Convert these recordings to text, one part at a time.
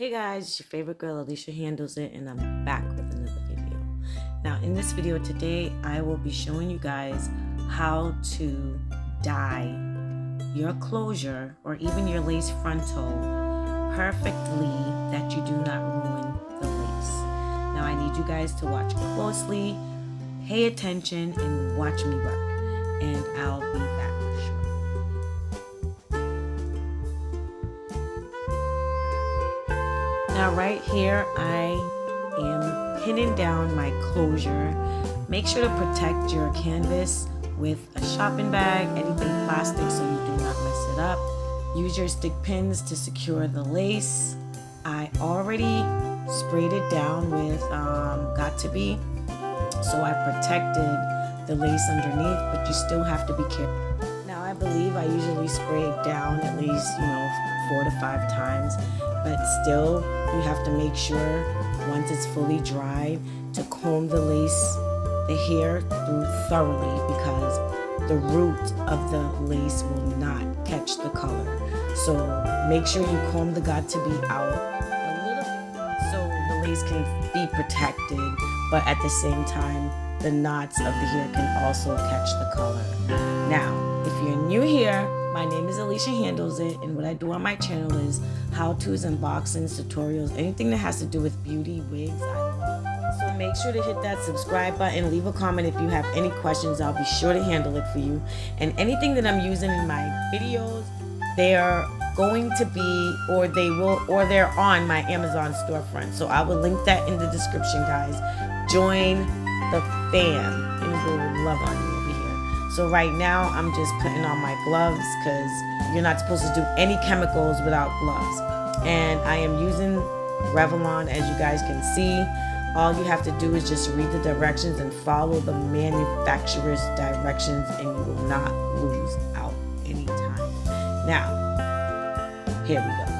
Hey guys, it's your favorite girl Alicia Handles It, and I'm back with another video. Now in this video today, I will be showing you guys how to dye your closure or even your lace frontal perfectly that you do not ruin the lace. Now I need you guys to watch closely, pay attention, and watch me work, and I'll be back shortly. Now right here, I am pinning down my closure. Make sure to protect your canvas with a shopping bag, anything plastic so you do not mess it up. Use your stick pins to secure the lace. I already sprayed it down with Got To Be, so I protected the lace underneath, but you still have to be careful. Now I believe I usually spray it down at least 4 to 5 times, but still you have to make sure once it's fully dried to comb the lace, the hair through thoroughly, because the root of the lace will not catch the color. So make sure you comb the Got To Be out a little bit so the lace can be protected, but at the same time the knots of the hair can also catch the color. Now, if you're new here, my name is Alicia Handles It, and what I do on my channel is how-tos, unboxings, tutorials, anything that has to do with beauty, wigs. So make sure to hit that subscribe button, leave a comment if you have any questions. I'll be sure to handle it for you. And anything that I'm using in my videos, they are going to be, or they're on my Amazon storefront. So I will link that in the description, guys. Join the fam, and we'll love on you over here. So right now, I'm just putting on my gloves because you're not supposed to do any chemicals without gloves. And I am using Revlon, as you guys can see. All you have to do is just read the directions and follow the manufacturer's directions, and you will not lose out any time. Now, here we go.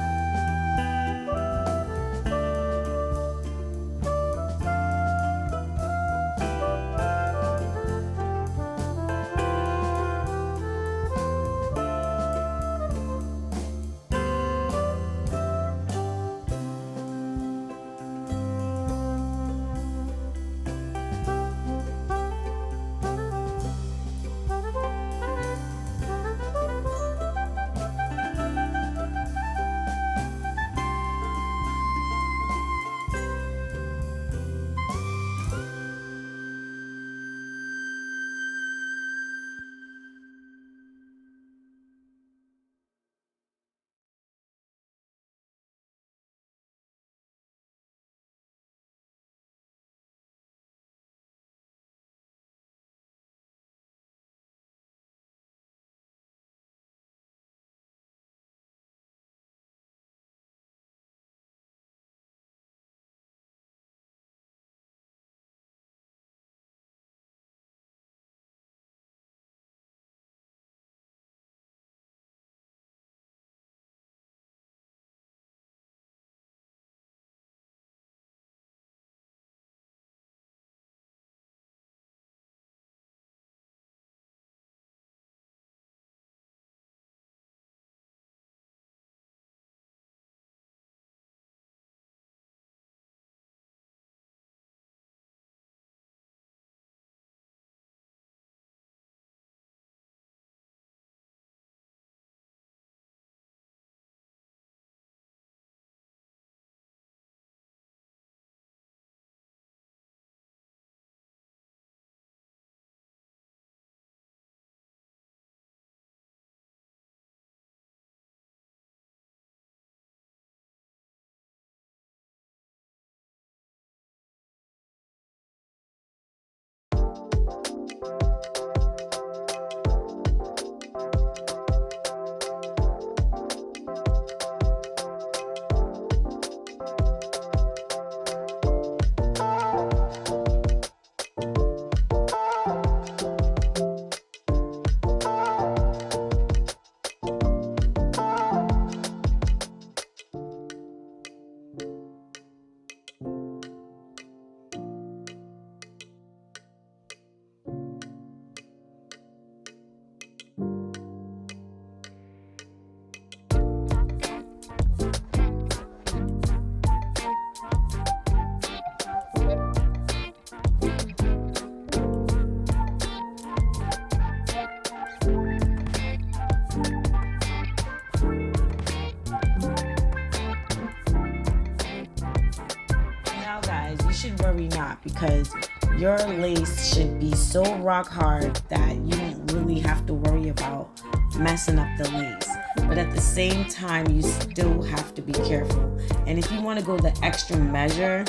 because your lace should be so rock hard that you don't really have to worry about messing up the lace. But at the same time, you still have to be careful. And if you want to go the extra measure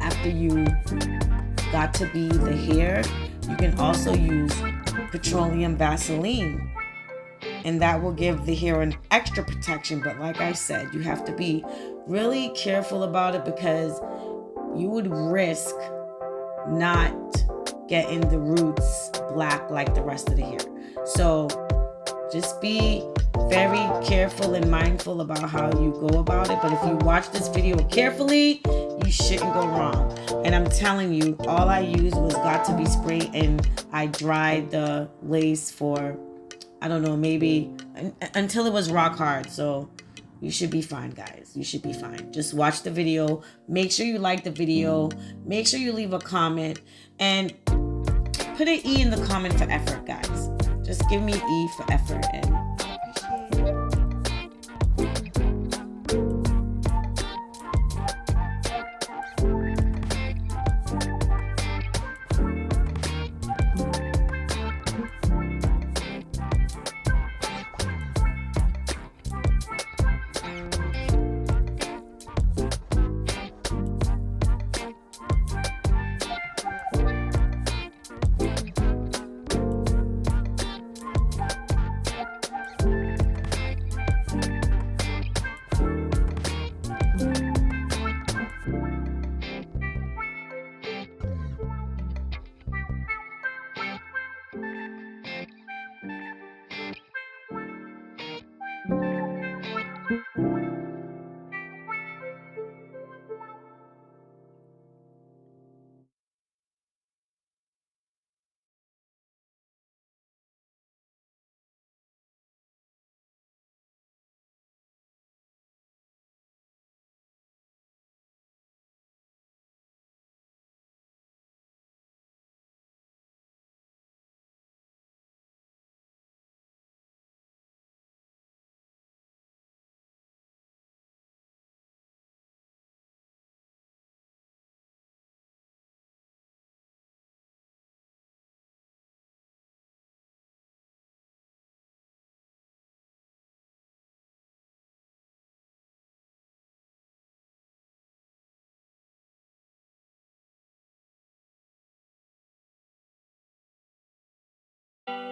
after you got to be the hair, you can also use petroleum Vaseline, and that will give the hair an extra protection. But like I said, you have to be really careful about it, because you would risk not getting the roots black like the rest of the hair. So just be very careful and mindful about how you go about it. But if you watch this video carefully, you shouldn't go wrong. And I'm telling you, all I used was Got To Be spray, and I dried the lace for, I don't know, maybe until it was rock hard. So you should be fine, guys. You should be fine. Just watch the video. Make sure you like the video. Make sure you leave a comment, and put an E in the comment for effort, guys. Just give me E for effort, and I appreciate it.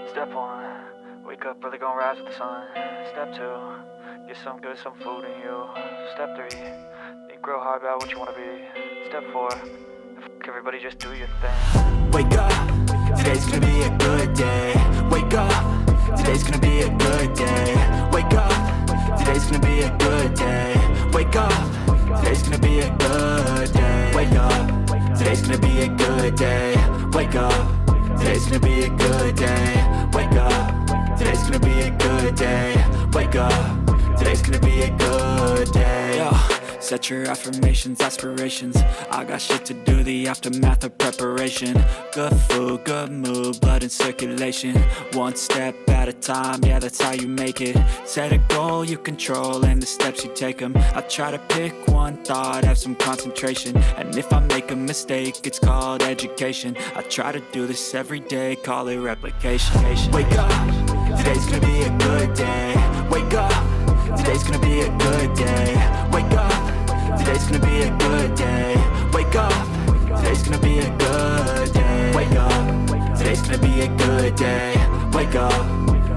Step 1, wake up early, gonna rise with the sun. Step 2, get some good, some food in you. Step 3, think real hard about what you wanna be. Step 4, everybody just do your thing. Wake up, today's gonna be a good day. Wake up, today's gonna be a good day. Wake up, today's gonna be a good day. Wake up, today's gonna be a good day. Wake up, today's gonna be a good day. Wake up, today's gonna be a good day. Wake up, today's gonna be a good day. Wake up, today's gonna be a good day. Yo, set your affirmations, aspirations. I got shit to do, the aftermath of preparation. Good food, good mood, blood in circulation. One step at a time, yeah, that's how you make it. Set a goal you control and the steps you take them. I try to pick one thought, have some concentration. And if I make a mistake, it's called education. I try to do this every day, call it replication. Wake up, today's gonna be a good day. Wake up, today's gonna be a good day. Wake up, today's gonna be a good day. Wake up, today's gonna be a good day. Wake up, today's gonna be a good day. Wake up,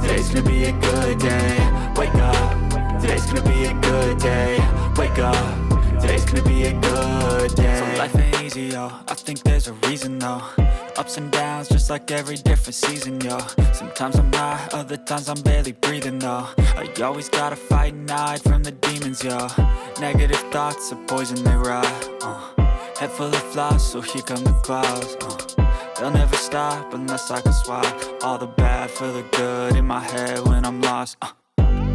today's gonna be a good day. Wake up, today's gonna be a good day. Wake up, today's gonna be a good day. So life ain't easy, yo, I think there's a reason though. Ups and downs, just like every different season, yo. Sometimes I'm high, other times I'm barely breathing, though. I always gotta fight and hide from the demons, yo. Negative thoughts are poison, they rot. Head full of flies, so here come the clouds. They'll never stop unless I can swap all the bad for the good in my head when I'm lost.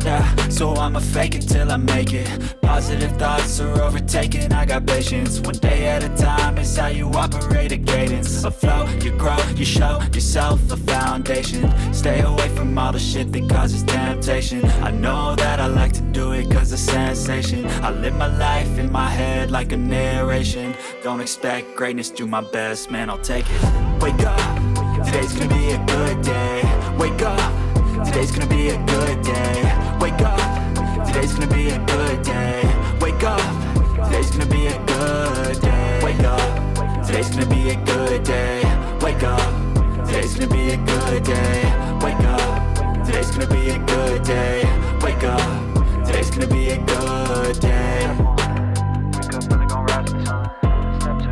Yeah, so I'ma fake it till I make it. Positive thoughts are overtaken, I got patience. One day at a time is how you operate a cadence. A flow, you grow, you show yourself a foundation. Stay away from all the shit that causes temptation. I know that I like to do it cause it's sensation. I live my life in my head like a narration. Don't expect greatness, do my best, man, I'll take it. Wake up, today's gonna be a good day. Wake up, today's gonna be a good day. Wake up, today's gonna be a good day. Wake up, today's gonna be a good day. Wake up, today's gonna be a good day. Wake up, today's gonna be a good day. Wake up, today's gonna be a good day. Wake up, today's gonna be a good day. Wake up, really gon' rise with the sun. Step 2,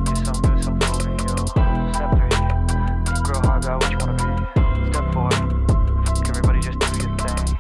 get some good, some food in you. Step 3, think real hard about what you wanna be. Step 4, everybody just do your thing.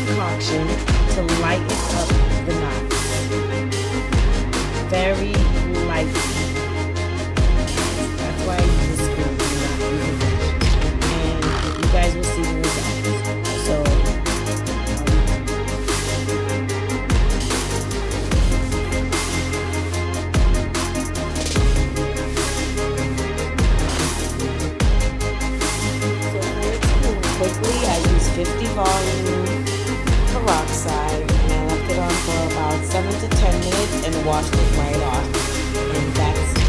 concoction to lighten up the knots. Very lightly. That's why I use this spoon and not use a brush. And you guys will see the results. So quickly, I used 50 volume peroxide and I left it on for about 7 to 10 minutes and washed it right off. And that's it.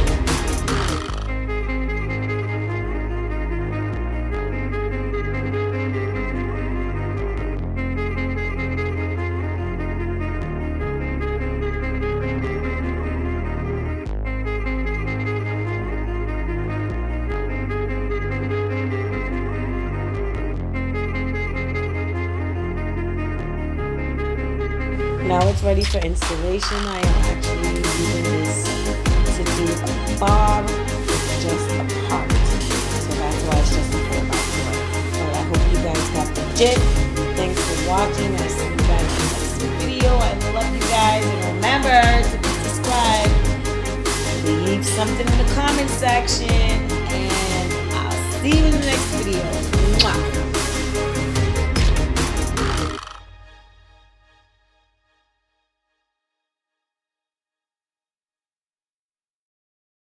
Now it's ready for installation. I am actually using this to do a bob with just a part. So that's why it's just a 4x4. But I hope you guys got the gist. Thanks for watching. I'll see you guys in the next video. I love you guys. And remember to be subscribed. Leave Leave something in the comment section, and I'll see you in the next video. Mwah.